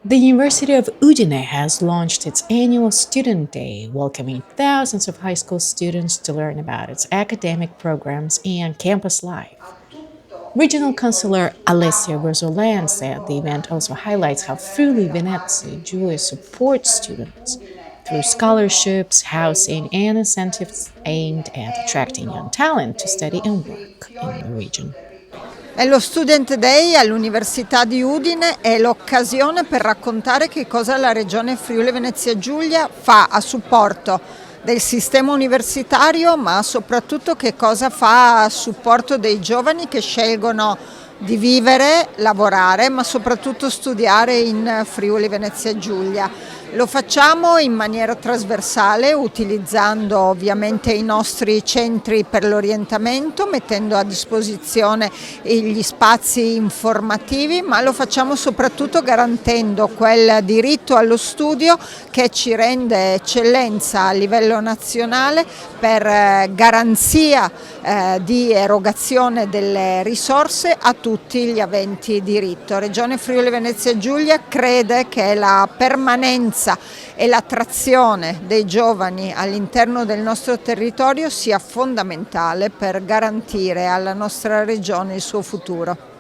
The University of Udine has launched its annual Student Day, welcoming thousands of high school students to learn about its academic programs and campus life. Regional Councillor Alessia Berzolan said the event also highlights how Friuli Venezia Giulia supports students through scholarships, housing, and incentives aimed at attracting young talent to study and work in the region. Lo Student Day all'Università di Udine è l'occasione per raccontare che cosa la Regione Friuli Venezia Giulia fa a supporto del sistema universitario, ma soprattutto che cosa fa a supporto dei giovani che scelgono di vivere, lavorare, ma soprattutto studiare in Friuli Venezia Giulia. Lo facciamo in maniera trasversale, utilizzando ovviamente i nostri centri per l'orientamento, mettendo a disposizione gli spazi informativi, ma lo facciamo soprattutto garantendo quel diritto allo studio che ci rende eccellenza a livello nazionale per garanzia di erogazione delle risorse a tutti gli aventi diritto. Regione Friuli Venezia Giulia crede che la permanenza e l'attrazione dei giovani all'interno del nostro territorio sia fondamentale per garantire alla nostra regione il suo futuro.